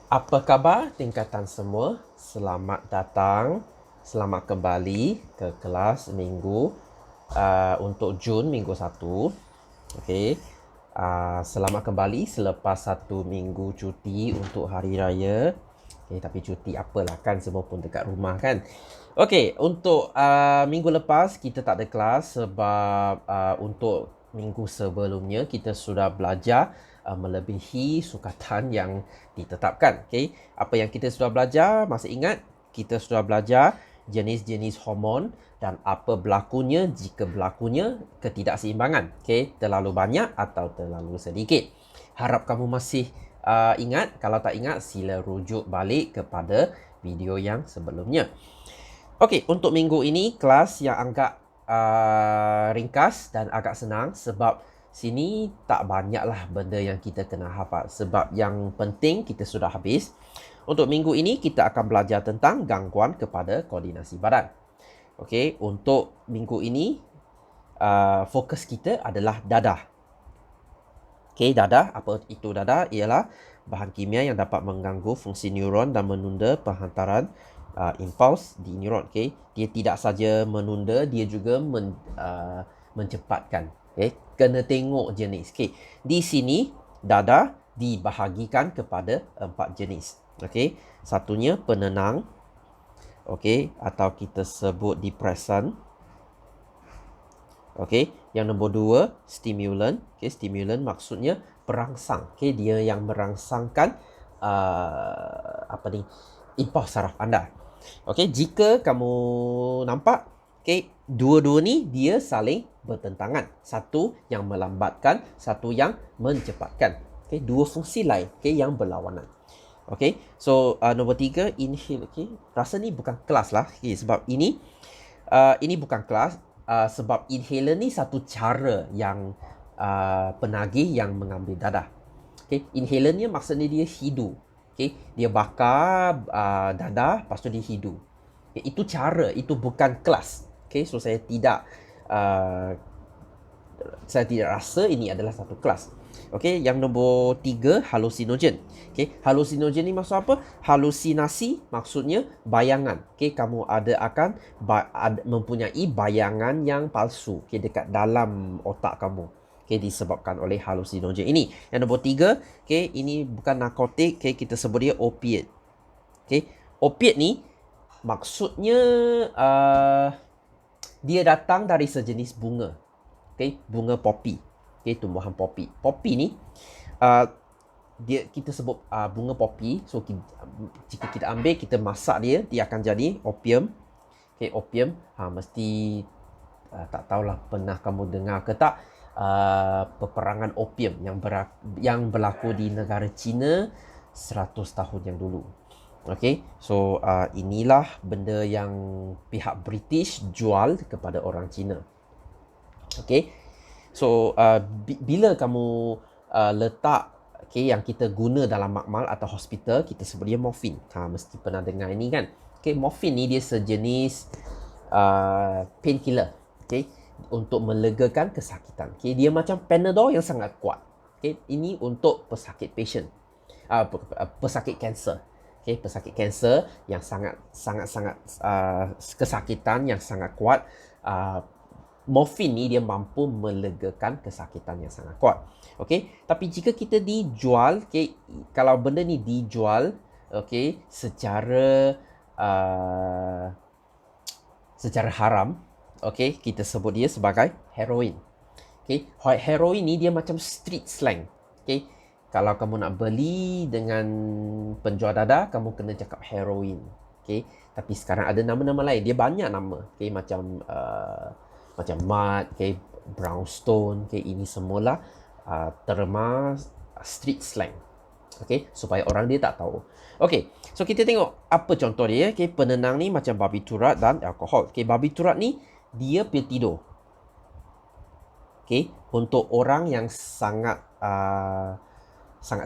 Apa khabar tingkatan semua? Selamat datang, selamat kembali ke kelas minggu untuk Jun minggu 1. Okey. Selamat kembali selepas 1 minggu cuti untuk hari raya. Okay, tapi cuti apalah kan, semua pun dekat rumah kan. Okey, untuk minggu lepas kita tak ada kelas sebab untuk minggu sebelumnya kita sudah belajar melebihi sukatan yang ditetapkan. Okey, apa yang kita sudah belajar, masih ingat? Kita sudah belajar jenis-jenis hormon dan apa berlakunya jika berlakunya ketidakseimbangan. Okey, terlalu banyak atau terlalu sedikit. Harap kamu masih ingat. Kalau tak ingat, sila rujuk balik kepada video yang sebelumnya. Okey, untuk minggu ini kelas yang agak ringkas dan agak senang sebab sini tak banyaklah benda yang kita kena hafal sebab yang penting kita sudah habis. Untuk minggu ini kita akan belajar tentang gangguan kepada koordinasi badan. Okey, untuk minggu ini fokus kita adalah dadah. Okey, dadah, apa itu dadah? Ialah bahan kimia yang dapat mengganggu fungsi neuron dan menunda penghantaran impuls di neuron. Okay? Dia tidak saja menunda, dia juga mencepatkan. Okay? Kena tengok jenis. Okay? Di sini dadah dibahagikan kepada 4 jenis. Okay? Satunya penenang, okay? Atau kita sebut depresan. Okay? Yang nombor 2 stimulan. Okay? Stimulan maksudnya perangsang. Okay? Dia yang merangsangkan impuls saraf anda. Okey, jika kamu nampak, okey, dua-dua ni dia saling bertentangan. Satu yang melambatkan, satu yang mencepatkan. Okey, dua fungsi lain, okey, yang berlawanan. Okey, so nombor 3 inhale. Okey, rasa ni bukan kelas lah, okey, sebab ini bukan kelas, sebab inhaler ni satu cara yang penagih yang mengambil dadah. Okey, inhaler ni maksudnya dia hidu. Okay, dia bakar dadah, lepas tu dia hidu. Okay, itu cara, itu bukan kelas. Okay, so uh, saya tidak rasa ini adalah satu kelas. Okay, yang nombor 3 halusinogen. Okay, halusinogen ni maksud apa? Halusinasi maksudnya bayangan. Okay, kamu akan mempunyai bayangan yang palsu. Okay, dekat dalam otak kamu. Okay, disebabkan oleh halusinogen ini. Yang nombor 3, okay, ini bukan narkotik, okay, kita sebut dia opiat. Okay, opiat ni maksudnya dia datang dari sejenis bunga. Okay, bunga poppy. Okay, tumbuhan poppy. Poppy ni uh, kita sebut bunga poppy. So jika kita ambil, kita masak dia akan jadi opium. Okay, opium mesti tak tahulah pernah kamu dengar ke tak peperangan opium yang berlaku di negara China 100 tahun yang dulu. Okay, so inilah benda yang pihak British jual kepada orang Cina. Okay, so bila kamu letak, okay, yang kita guna dalam makmal atau hospital, kita sebut dia morfin. Mesti pernah dengar ini kan. Okay, morfin ni dia sejenis painkiller. Okay, untuk melegakan kesakitan. Okay, dia macam Panadol yang sangat kuat. Okay, ini untuk pesakit patient, pesakit kanser. Okay, pesakit kanser yang sangat kesakitan yang sangat kuat. Morfin ni dia mampu melegakan kesakitan yang sangat kuat. Okay, tapi jika kita dijual, okay, kalau benda ni dijual, okay, secara haram, okay, kita sebut dia sebagai heroin. Okay, heroin ni dia macam street slang. Okay, kalau kamu nak beli dengan penjual dadah, kamu kena cakap heroin. Okay, tapi sekarang ada nama-nama lain. Dia banyak nama. Okay, macam mud, okay, brownstone, okay, ini semualah terma street slang. Okay, supaya orang dia tak tahu. Okay, so kita tengok apa contoh dia. Okay, penenang ni macam barbiturat dan alkohol. Okay, barbiturat ni dia pil tidur. Okay, untuk orang yang sangat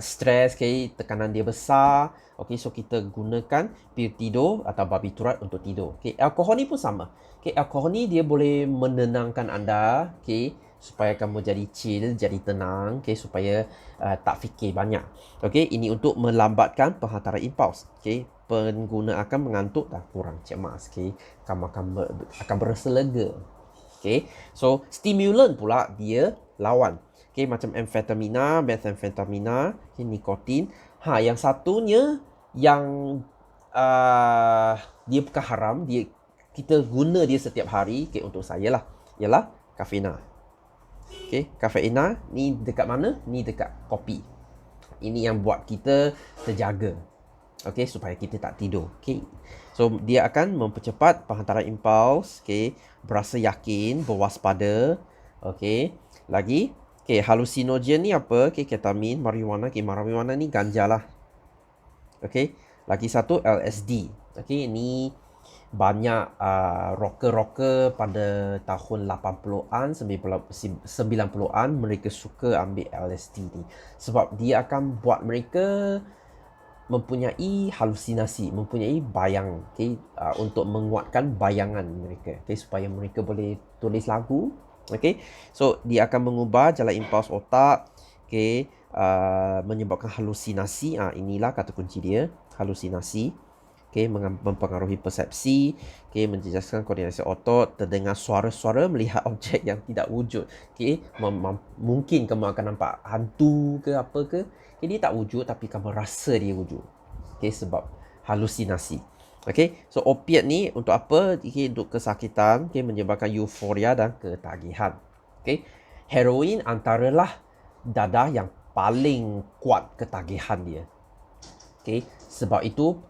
stres, okay, tekanan dia besar. Okay, so kita gunakan pil tidur atau barbiturat untuk tidur. Okay, alkohol ni pun sama. Okay, alkohol ni dia boleh menenangkan anda. Okay, supaya kamu jadi chill, jadi tenang, okay, supaya tak fikir banyak. Okay, ini untuk melambatkan penghantaran impuls. Okay, pengguna akan mengantuk dan kurang cemas. Okay, kamu akan berasa lega. Okay, so stimulan pula dia lawan. Okay, macam amfetamina, methamphetamina, okay, nikotin. Yang satunya yang dia bukan haram, kita guna dia setiap hari, okay, untuk saya lah, ialah kafeina. Okay, kafeina ni dekat mana? Ni dekat kopi. Ini yang buat kita terjaga. Okay, supaya kita tak tidur. Okay, so dia akan mempercepat penghantaran impuls. Okay, berasa yakin, berwaspada. Okay, lagi. Okay, halusinogen ni apa? Okay, ketamin, marijuana. Okay, marijuana ni ganja lah. Okay, lagi satu LSD. Okay, ni banyak rocker-rocker pada tahun 80-an, 90-an mereka suka ambil LSD ni. Sebab dia akan buat mereka mempunyai halusinasi, mempunyai bayang, okay? Untuk menguatkan bayangan mereka, okay? Supaya mereka boleh tulis lagu, okay? So dia akan mengubah jalan impuls otak, okay? Menyebabkan halusinasi. Inilah kata kunci dia, halusinasi. Okay, mempengaruhi persepsi, okay, menjejaskan koordinasi otot, terdengar suara-suara, melihat objek yang tidak wujud. Okay, mungkin kamu akan nampak hantu ke apa ke, okay, dia tak wujud tapi kamu rasa dia wujud. Okay, sebab halusinasi. Okay, so opiat ni untuk apa? Okay, untuk kesakitan, okay, menyebabkan euforia dan ketagihan. Okay, heroin antaralah dadah yang paling kuat ketagihan dia. Okay, sebab itu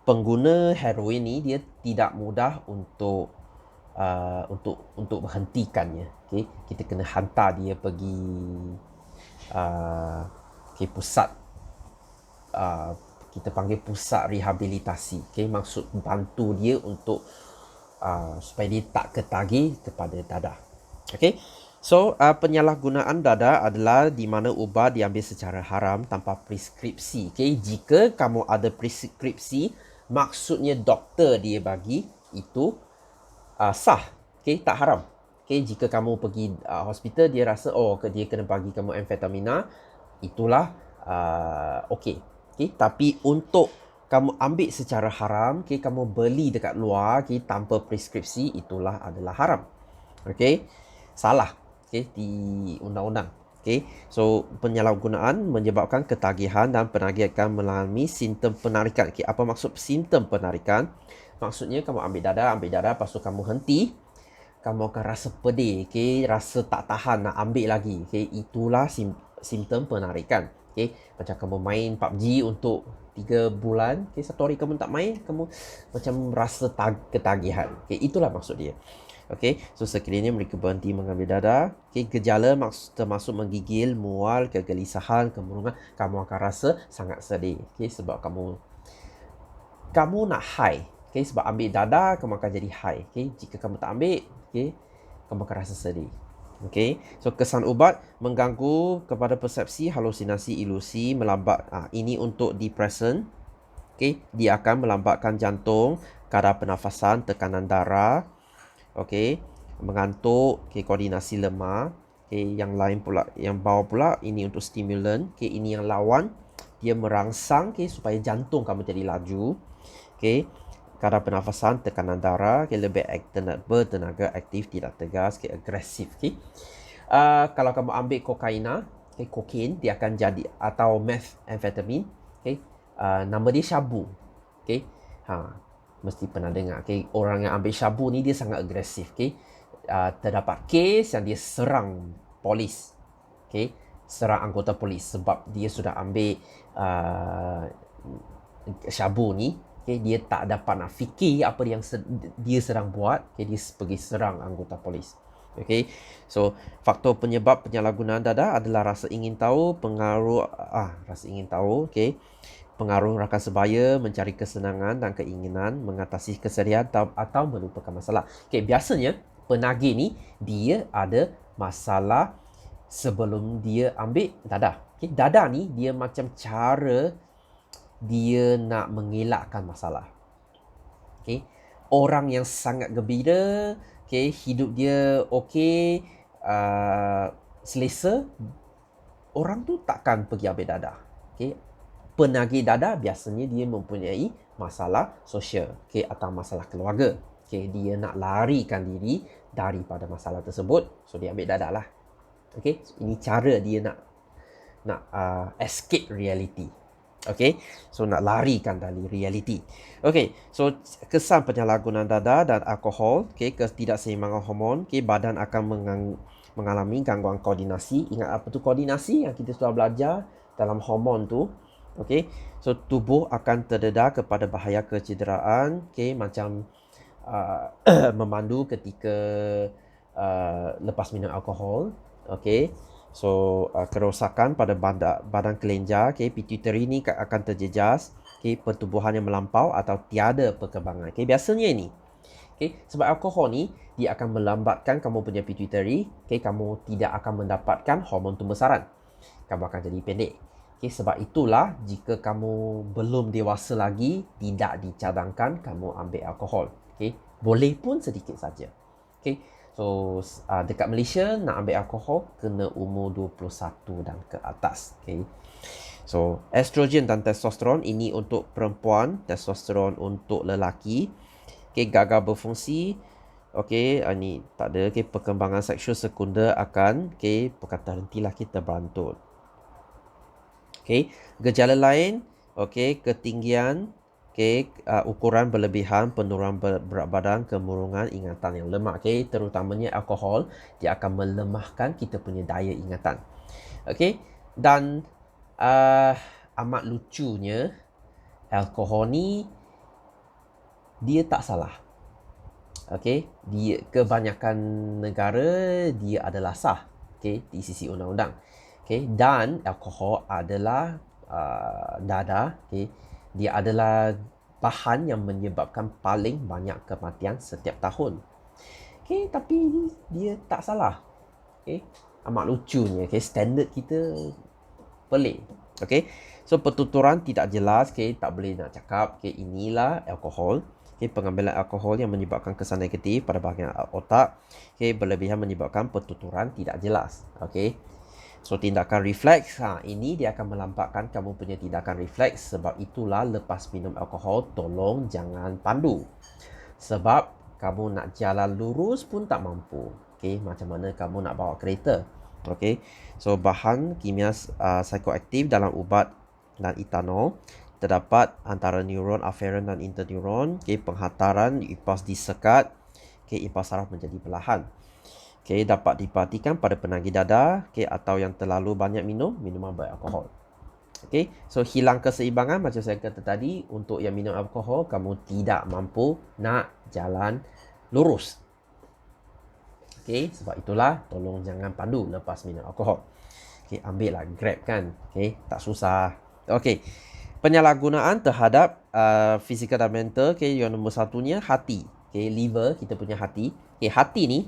pengguna heroin ni dia tidak mudah untuk menghentikannya. Okay, kita kena hantar dia pergi pusat, kita panggil pusat rehabilitasi. Okay, maksud bantu dia untuk supaya dia tak ketagih kepada dadah. Okay, so penyalahgunaan dadah adalah di mana ubat diambil secara haram tanpa preskripsi. Okay, jika kamu ada preskripsi, maksudnya doktor dia bagi itu sah. Okay, tak haram. Okay, jika kamu pergi hospital, dia rasa dia kena bagi kamu amfetamina, itulah okay. Okay, tapi untuk kamu ambil secara haram, okay, kamu beli dekat luar, okay, tanpa preskripsi, itulah adalah haram. Okay, salah, okay, di undang-undang. Okay, so penyalahgunaan menyebabkan ketagihan dan penagihan akan mengalami simptom penarikan. Okay, apa maksud simptom penarikan? Maksudnya kamu ambil dadah, lepas tu kamu henti, kamu akan rasa pedih, okay, rasa tak tahan nak ambil lagi. Okay, itulah simptom penarikan. Okay, macam kamu main PUBG untuk 3 bulan, okay, 1 hari kamu tak main, kamu macam rasa ketagihan. Okay, itulah maksud dia. Okay, so sekiranya mereka berhenti mengambil dadah, okay, gejala termasuk menggigil, mual, kegelisahan, kemurungan, kamu akan rasa sangat sedih. Okay, sebab kamu nak high. Okay, sebab ambil dadah, kamu akan jadi high. Okay, jika kamu tak ambil, okay, kamu akan rasa sedih. Okay, so kesan ubat mengganggu kepada persepsi, halusinasi, ilusi, melambat. Ini untuk depression. Okay, dia akan melambatkan jantung, kadar pernafasan, tekanan darah. Okay, mengantuk, okay, koordinasi lemah. Okay, yang lain pula, yang bawah pula, ini untuk stimulan. Okay, ini yang lawan, dia merangsang, okay, supaya jantung kamu jadi laju. Okay, kadar pernafasan, tekanan darah, okay, lebih bertenaga, aktif, tidak tegas, okay, agresif. Okay. Kalau kamu ambil kokaina, okay, kokain, dia akan jadi, atau methamphetamine, okay, nama dia syabu. Okay, mesti pernah dengar. Okay, orang yang ambil syabu ni dia sangat agresif. Okay, terdapat kes yang dia serang polis. Okay, serang anggota polis sebab dia sudah ambil syabu ni. Okay, dia tak dapat nak fikir apa yang dia sedang buat. Okay, dia pergi serang anggota polis. Okay, so faktor penyebab penyalahgunaan dadah adalah rasa ingin tahu, rasa ingin tahu. Okay, pengaruh rakan sebaya, mencari kesenangan dan keinginan, mengatasi kesedihan atau melupakan masalah. Okay, biasanya penagih ni dia ada masalah sebelum dia ambil dadah. Okay, dadah ni dia macam cara dia nak mengelakkan masalah. Okay, orang yang sangat gembira, okay, hidup dia okay, selesa, orang tu takkan pergi ambil dadah. Okay. Penagih dadah biasanya dia mempunyai masalah sosial, okay, atau masalah keluarga. Okay. Dia nak larikan diri daripada masalah tersebut, so dia ambil dadah lah. Okay. So, ini cara dia nak escape reality. Okay. So nak larikan dari reality. Okay. So kesan penyalahgunaan dadah dan alkohol, okay, ketidakseimbangan hormon, okay, badan akan mengalami gangguan koordinasi. Ingat apa tu koordinasi yang kita sudah belajar dalam hormon tu. Okay. So tubuh akan terdedah kepada bahaya kecederaan, okay, macam memandu ketika lepas minum alkohol. Okay. So kerosakan pada badan kelenjar, okay, pituitary ni akan terjejas, okay, pertumbuhan yang melampau atau tiada perkembangan. Okay, biasanya ini. Okay, sebab alkohol ni dia akan melambatkan kamu punya pituitary, okay, kamu tidak akan mendapatkan hormon pembesaran. Kamu akan jadi pendek. Okay, sebab itulah jika kamu belum dewasa lagi, tidak dicadangkan kamu ambil alkohol. Okay, boleh pun sedikit saja. Okay. So, dekat Malaysia nak ambil alkohol kena umur 21 dan ke atas. Okay. So, estrogen dan testosteron ini untuk perempuan, testosteron untuk lelaki. Okay, gagal berfungsi. Okay, ini tak ada. Okay, perkembangan seksual sekunder akan, okay, perkataan hentilah kita berantut. Okay, gejala lain, okay, ketinggian, okay, ukuran berlebihan, penurunan berat badan, kemurungan, ingatan yang lemah. Okay, terutamanya alkohol, dia akan melemahkan kita punya daya ingatan. Okay, dan amat lucunya, alkohol ni dia tak salah. Okay, dia kebanyakan negara dia adalah sah. Okay, di sisi undang-undang. Okay, dan alkohol adalah dadah. Okay, dia adalah bahan yang menyebabkan paling banyak kematian setiap tahun. Okay, tapi dia tak salah. Okay, amat lucunya. Okay, standard kita pelik. Okay, so pertuturan tidak jelas. Okay, tak boleh nak cakap. Okay, inilah alkohol. Okay, pengambilan alkohol yang menyebabkan kesan negatif pada bahagian otak. Okay, berlebihan menyebabkan pertuturan tidak jelas. Okay. So, tindakan refleks, ini dia akan melambatkan kamu punya tindakan refleks. Sebab itulah lepas minum alkohol, tolong jangan pandu. Sebab kamu nak jalan lurus pun tak mampu. Okay, macam mana kamu nak bawa kereta. Okay, so bahan kimia psikoaktif dalam ubat dan etanol terdapat antara neuron aferen dan interneuron. Okay, penghantaran impuls disekat. Okay, impuls saraf menjadi perlahan. Okay, dapat diperhatikan pada penagih dadah, okay, atau yang terlalu banyak minuman beralkohol. Okay, so hilang keseimbangan macam saya kata tadi, untuk yang minum alkohol, kamu tidak mampu nak jalan lurus. Okay, sebab itulah tolong jangan pandu lepas minum alkohol. Okay, ambil lah Grab kan. Okay, tak susah. Okay, penyalahgunaan terhadap fizikal dan mental. Okay, yang nombor satunya hati. Okay, liver, kita punya hati. Okay, hati ni,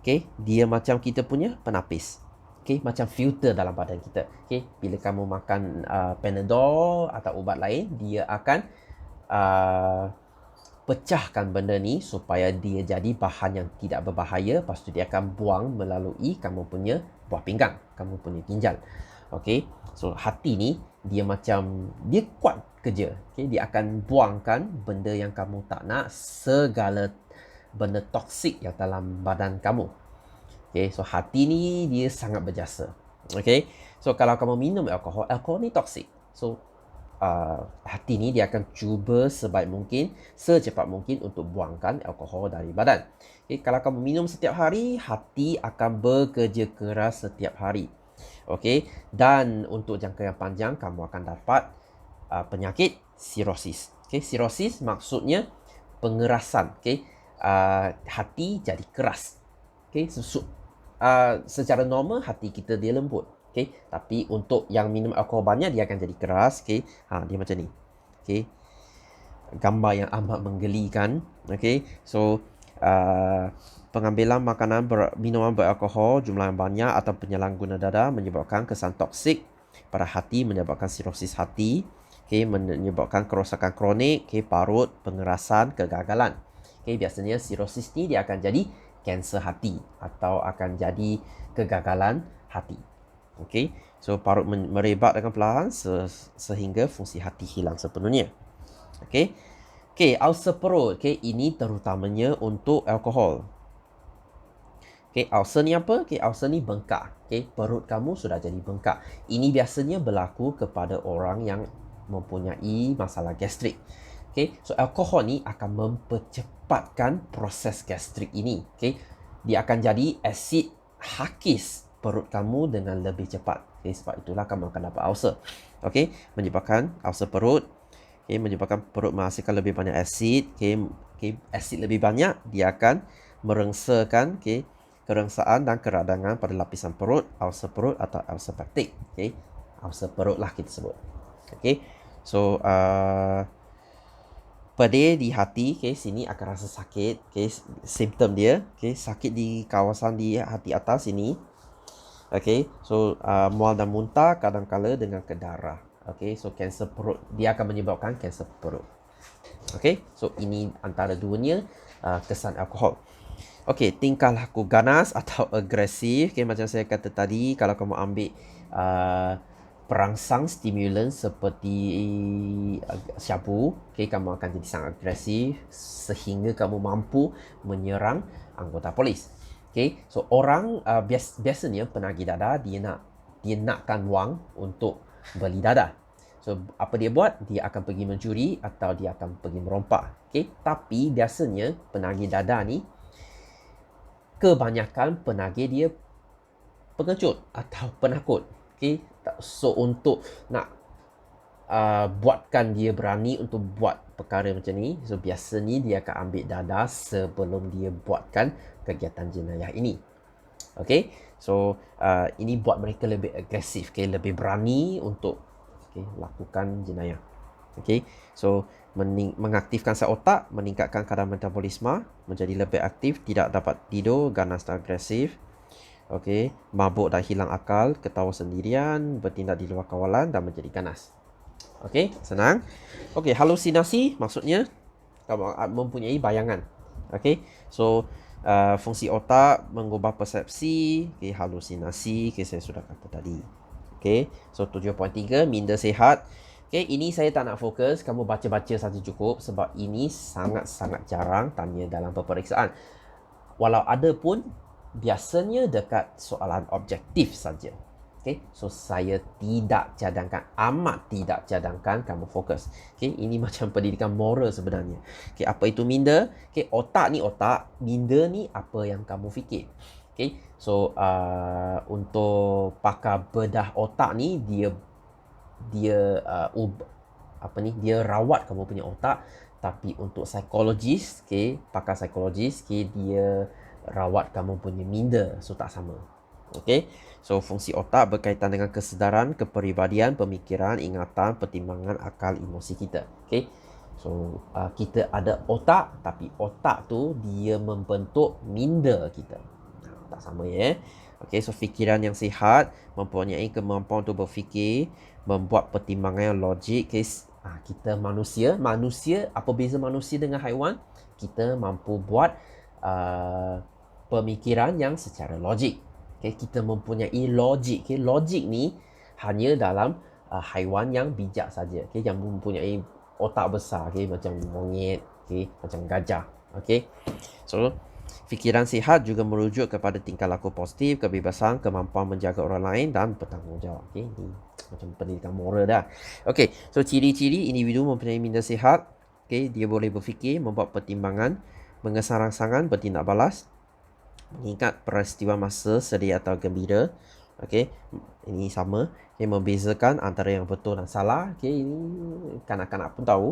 okay, dia macam kita punya penapis. Okay, macam filter dalam badan kita. Okay, bila kamu makan Panadol atau ubat lain, dia akan pecahkan benda ni supaya dia jadi bahan yang tidak berbahaya. Lepas tu dia akan buang melalui kamu punya buah pinggang, kamu punya ginjal. Okay, so hati ni dia macam, dia kuat kerja. Okay, dia akan buangkan benda yang kamu tak nak, segala benda toksik yang dalam badan kamu. Okay, so hati ni dia sangat berjasa. Okay, so kalau kamu minum alkohol, alkohol ni toksik. So hati ni dia akan cuba sebaik mungkin, secepat mungkin untuk buangkan alkohol dari badan. Okay, kalau kamu minum setiap hari, hati akan bekerja keras setiap hari. Okay, dan untuk jangka yang panjang, kamu akan dapat penyakit sirosis. Okay, sirosis maksudnya pengerasan. Okay, hati jadi keras. Okay, secara normal hati kita dia lembut. Okay, tapi untuk yang minum alkohol banyak, dia akan jadi keras. Okay, dia macam ni. Okay, gambar yang amat menggelikan. Okay, so pengambilan makanan minuman beralkohol jumlah yang banyak atau penyalahgunaan dadah menyebabkan kesan toksik pada hati, menyebabkan sirosis hati. Okay, menyebabkan kerosakan kronik, okay, parut, pengerasan, kegagalan. Okay, biasanya sirosis ni dia akan jadi kanser hati atau akan jadi kegagalan hati. Okey, so parut merebak dengan perlahan sehingga fungsi hati hilang sepenuhnya. Okey. Okey, ulcer perut. Okey, ini terutamanya untuk alkohol. Okey, ulcer ni apa? Okey, ulcer ni bengkak. Okey, perut kamu sudah jadi bengkak. Ini biasanya berlaku kepada orang yang mempunyai masalah gastrik. Okey, so alkohol ni akan mempercepatkan proses gastrik ini. Okey, dia akan jadi asid hakis perut kamu dengan lebih cepat. Okay, sebab itulah kamu akan dapat ulcer. Okay, menyebabkan ulcer perut. Okay, menyebabkan perut menghasilkan lebih banyak asid. Okay, asid lebih banyak, dia akan merengsakan kerengsaan dan keradangan pada lapisan perut, ulcer perut atau ulcer peptic. Okay, ulcer perut lah kita sebut. Okay, so pedih di hati, sini akan rasa sakit. Simptom dia, sakit di kawasan di hati atas ini. So mual dan muntah kadang-kala dengan ke darah. So kanser perut, dia akan menyebabkan kanser perut. So ini antara duanya kesan alkohol. Tingkah laku ganas atau agresif. Macam saya kata tadi, kalau kamu ambil perangsang stimulan seperti syabu, kamu akan jadi sangat agresif sehingga kamu mampu menyerang anggota polis. So orang biasanya penagih dadah dia nakkan wang untuk beli dadah. So apa dia buat? Dia akan pergi mencuri atau dia akan pergi merompak. Tapi biasanya penagih dadah ni kebanyakan penagih dia pengecut atau penakut. So untuk nak buatkan dia berani untuk buat perkara macam ni, so biasanya dia akan ambil dadah sebelum dia buatkan kegiatan jenayah ini. So ini buat mereka lebih agresif, lebih berani untuk lakukan jenayah. So mengaktifkan sel otak, meningkatkan kadar metabolisme, menjadi lebih aktif, tidak dapat tidur, ganas dan agresif. Mabuk dan hilang akal, ketawa sendirian, bertindak di luar kawalan dan menjadi ganas. Senang. Halusinasi maksudnya kamu mempunyai bayangan. So fungsi otak mengubah persepsi. Halusinasi, saya sudah kata tadi. So 7.3 minda sihat. Ini saya tak nak fokus, kamu baca-baca saja cukup sebab ini sangat-sangat jarang tanya dalam peperiksaan. Walau ada pun biasanya dekat soalan objektif saja. So saya tidak cadangkan, amat tidak cadangkan kamu fokus. Ini macam pendidikan moral sebenarnya. Apa itu minda? Otak ni otak, minda ni apa yang kamu fikir. So untuk pakar bedah otak ni dia rawat kamu punya otak. Tapi untuk psikologis, pakar psikologis, dia rawat kamu punya minda. So tak sama. So fungsi otak berkaitan dengan kesedaran, kepribadian, pemikiran, ingatan, pertimbangan, akal, emosi kita. So kita ada otak, tapi otak tu dia membentuk minda kita. Tak sama ya. So fikiran yang sihat mempunyai kemampuan untuk berfikir, membuat pertimbangan yang logik. Kita manusia, apa beza manusia dengan haiwan? Kita mampu buat pemikiran yang secara logik. Kita mempunyai logik. Logik ni hanya dalam haiwan yang bijak saja. Yang mempunyai otak besar. Macam monyet, macam gajah. So fikiran sihat juga merujuk kepada tingkah laku positif, kebebasan, kemampuan menjaga orang lain dan bertanggungjawab. Ini macam pendidikan moral dah. So ciri-ciri individu mempunyai minda sihat. Dia boleh berfikir, membuat pertimbangan, mengesang rangsangan, bertindak balas, mengingat peristiwa masa sedih atau gembira. Ini sama. Membezakan antara yang betul dan salah. Ini kanak-kanak pun tahu.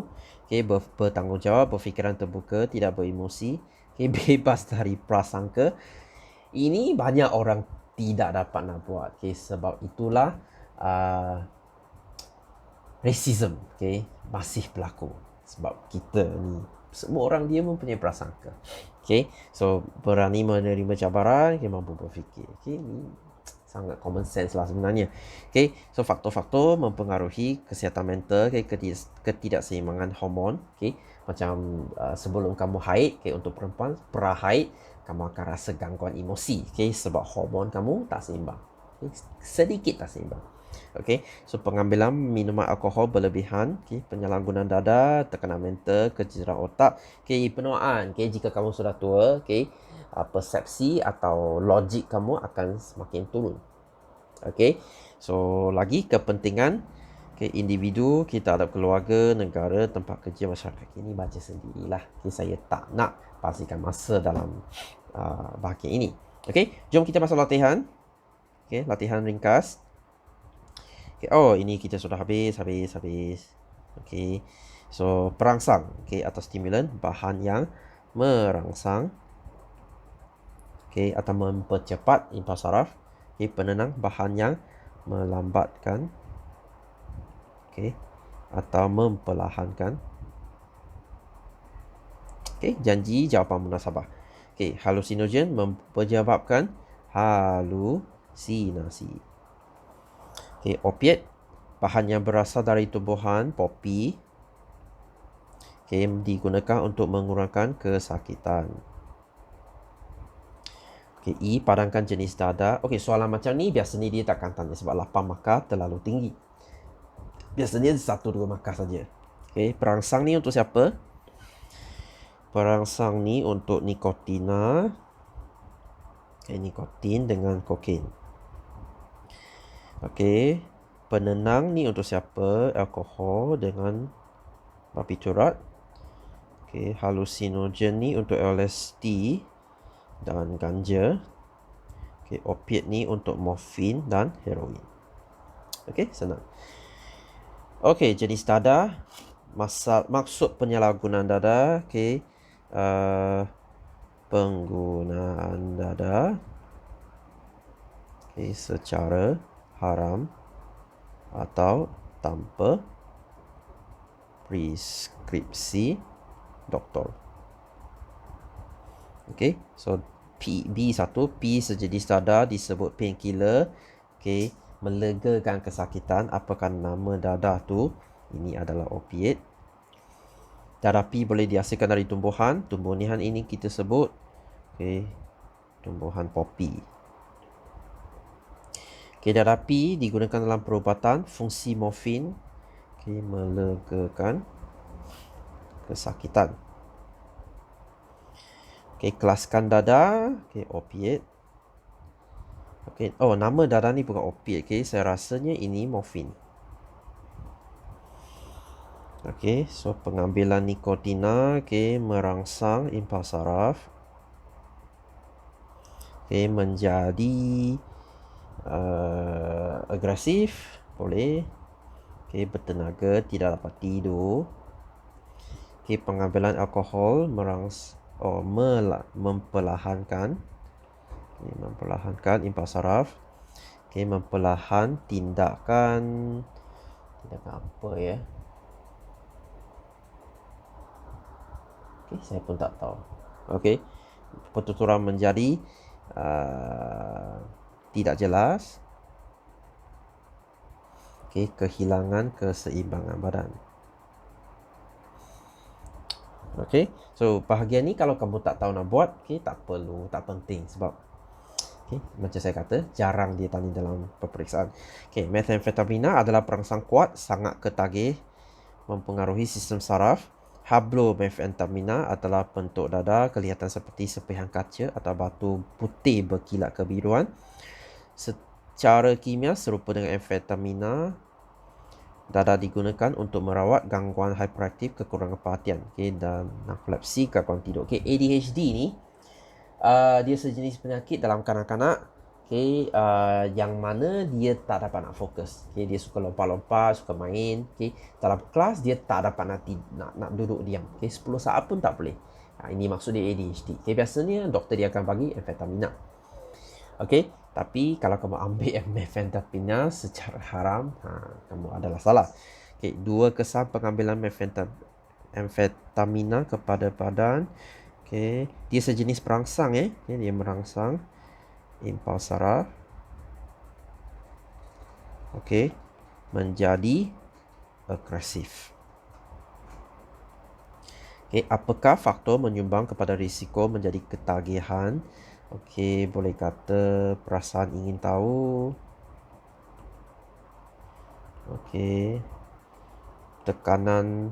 Bertanggungjawab, berfikiran terbuka, tidak beremosi, bebas dari prasangka. Ini banyak orang tidak dapat nak buat. Sebab itulah racism masih berlaku. Sebab kita ni semua orang dia mempunyai prasangka. So berani menerima cabaran, mampu berfikir. Ini sangat common sense lah sebenarnya. So faktor-faktor mempengaruhi kesihatan mental, ketidakseimbangan hormon. Macam sebelum kamu haid, untuk perempuan pra-haid kamu akan rasa gangguan emosi, okay? Sebab hormon kamu tak seimbang, okay? Sedikit tak seimbang. Okay, so pengambilan minuman alkohol berlebihan, okay, penyalahgunaan dada, tekanan mental, kecederaan otak, okay, penuaan, okay, jika kamu sudah tua, okay, persepsi atau logik kamu akan semakin turun. Okay, so lagi kepentingan, okay, individu, kita ada keluarga, negara, tempat kerja, masyarakat. Ini baca sendirilah. Okay, saya tak nak pastikan masa dalam bahagian ini. Okay, jom kita masuk latihan. Okay, latihan ringkas. Okay, oh, ini kita sudah habis. Okay, so perangsang, okay, atau stimulan, bahan yang merangsang, okay, atau mempercepat impuls saraf. Okay, penenang, bahan yang melambatkan, okay, atau memperlahankan. Okay, janji, jawapan munasabah. Okay, halusinogen menyebabkan halusinasi. Okay, opiat, bahan yang berasal dari tumbuhan popi, okay, digunakan untuk mengurangkan kesakitan. Okay, E, padamkan jenis dada. Okay, soalan macam ni biasanya dia takkan tanya sebab 8 markah terlalu tinggi. Biasanya 1-2 markah saja. Okay, perangsang ni untuk siapa? Perangsang ni untuk nikotina. Okay, nikotin dengan kokain. Okay, penenang ni untuk siapa? Alkohol dengan barbiturat. Okay, halusinogen ni untuk LSD dan ganja. Okay, opiat ni untuk morfin dan heroin. Okay, senang. Okay, jenis dada. Maksud penyalahgunaan dada. Okay, penggunaan dada, okay, secara haram atau tanpa preskripsi doktor. Okay, so B1, P sejenis dada disebut painkiller, okay, melegakan kesakitan. Apakah nama dadah tu? Ini adalah opiat. Darah P boleh dihasilkan dari tumbuhan. Tumbuhan ini kita sebut, okay, tumbuhan popi. Okay, darah P digunakan dalam perubatan. Fungsi morfin, okay, melegakan kesakitan. Okay, kelaskan dada, okay, opiat. Okay, oh, nama dada ni bukan opiat, okay, saya rasanya ini morfin. Okay, so pengambilan nikotina, okay, merangsang impuls saraf, okay, menjadi agresif, boleh, okay, bertenaga, tidak dapat tidur. Okay, pengambilan alkohol memperlahankan, okay, memperlahankan impuls saraf, okay, memperlahan tindakan apa ya? Okay, saya pun tak tahu. Okay, pertuturan menjadi tidak jelas. Okay, kehilangan keseimbangan badan. Okay, so bahagian ni kalau kamu tak tahu nak buat, okay, tak perlu, tak penting sebab, okay, macam saya kata, jarang dia tanya dalam peperiksaan. Okay, methamphetamina adalah perangsang kuat, sangat ketagih, mempengaruhi sistem saraf. Hablomethaphamina adalah bentuk dada, kelihatan seperti sepihan kaca atau batu putih berkilat kebiruan. Secara kimia serupa dengan amfetamina. Dada digunakan untuk merawat gangguan hiperaktif, kekurangan perhatian, okay, dan narkolepsi, gangguan tidur. Okay, ADHD ni dia sejenis penyakit dalam kanak-kanak, okay, yang mana dia tak dapat nak fokus. Okay, dia suka lompat-lompat, suka main. Okay, dalam kelas dia tak dapat nak duduk diam. Okay, 10 saat pun tak boleh. Ini maksud dia ADHD. Okay, biasanya doktor dia akan bagi amfetamina. Okay, tapi kalau kamu ambil methamphetamina secara haram, kamu adalah salah. Okay, 2 kesan pengambilan methamphetamina kepada badan. Okay, dia sejenis perangsang, okay, dia merangsang impuls saraf, okay, menjadi agresif. Okey, apakah faktor menyumbang kepada risiko menjadi ketagihan? Okey, boleh kata perasaan ingin tahu. Okey. Tekanan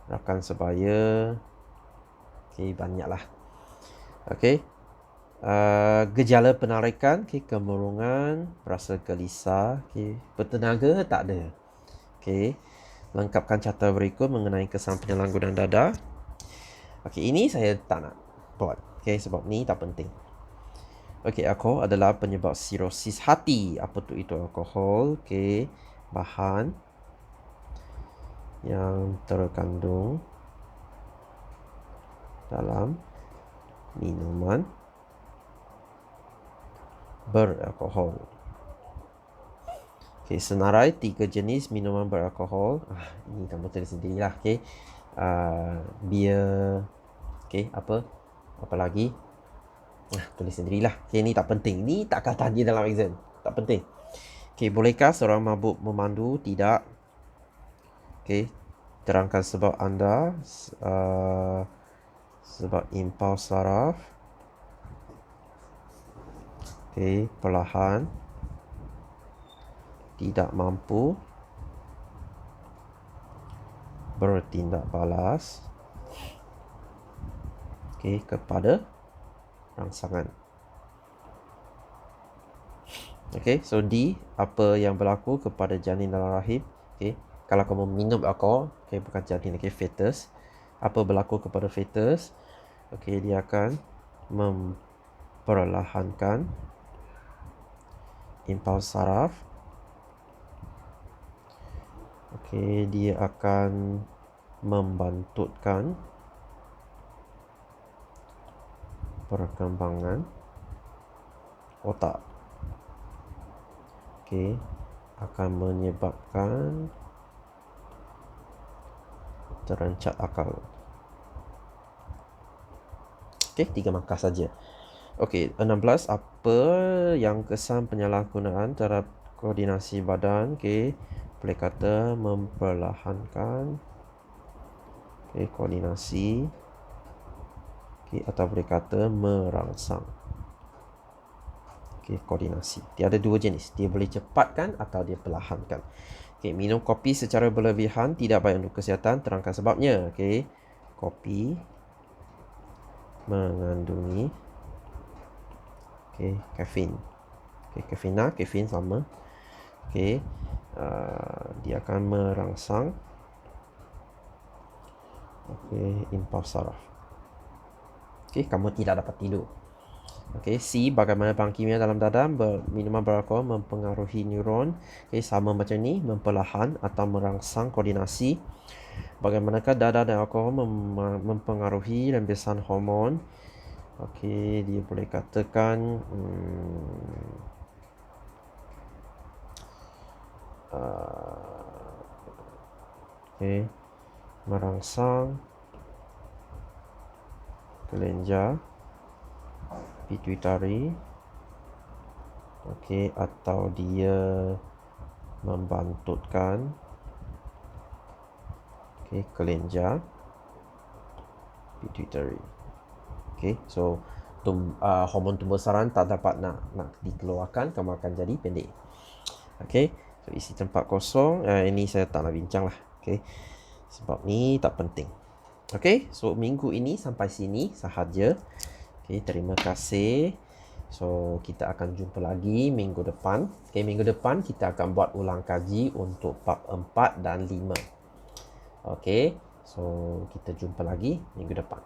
rakan sebaya. Okey, banyaklah. Okey. Gejala penarikan, okey, kemurungan, rasa gelisah, okey, bertenaga tak ada. Okey. Lengkapkan carta berikut mengenai kesan penyalahgunaan dada. Okey, ini saya tak nak buat. Okey, sebab ni tak penting. Okey, alkohol adalah penyebab sirosis hati. Apa tu itu alkohol? Okey, bahan yang terkandung dalam minuman beralkohol. Okey, senarai 3 jenis minuman beralkohol. Ini kamu tulis sendirilah. Okey. Bia. Okey, apa lagi? Tulis sendirilah. Okey, ni tak penting. Ni takkan tanya dalam exam. Tak penting. Okey, bolehkah seorang mabuk memandu? Tidak. Okey, terangkan sebab anda. Sebab impuls saraf. Okey, perlahan. Tidak mampu bertindak balas. Okey, kepada rangsangan. Okey, so D, apa yang berlaku kepada janin dalam rahim? Okey, kalau kamu minum alkohol, okey, bukan janin, okey, fetus. Apa berlaku kepada fetus? Okey, dia akan memperlahankan impuls saraf. Okey, dia akan membantutkan perkembangan otak. Okey, akan menyebabkan terencat akal. Okey, 3 markah saja. Okey, 16, apa yang kesan penyalahgunaan terhadap koordinasi badan? Okey, boleh kata memperlahankan, okey, koordinasi. Okey, atau boleh kata merangsang, okey, koordinasi. Dia ada 2 jenis. Dia boleh cepatkan atau dia perlahankan. Okey, minum kopi secara berlebihan tidak baik untuk kesihatan. Terangkan sebabnya. Okey, kopi mengandungi, okey, kafein. Okey, kafein sama. Okey, dia akan merangsang, okey, impuls saraf. Okey, kamu tidak dapat tidur. Okey, C, bagaimana bahan kimia dalam dada minuman beralkohol mempengaruhi neuron? Okey, sama macam ni, memperlahan atau merangsang koordinasi. Bagaimanakah dada dan alkohol mempengaruhi rembesan hormon? Okey, dia boleh katakan okey, merangsang kelenjar pituitari. Okey, atau dia membantutkan, okey, kelenjar pituitari. Okey, so hormon pembesaran tak dapat nak dikeluarkan, kamu akan jadi pendek. Okey, so isi tempat kosong. Ini saya tak nak bincang lah. Okey, sebab ni tak penting. Okey, so minggu ini sampai sini sahaja. Okey, terima kasih. So kita akan jumpa lagi minggu depan. Okey, minggu depan kita akan buat ulang kaji untuk bab 4 dan 5. Okey, so kita jumpa lagi minggu depan.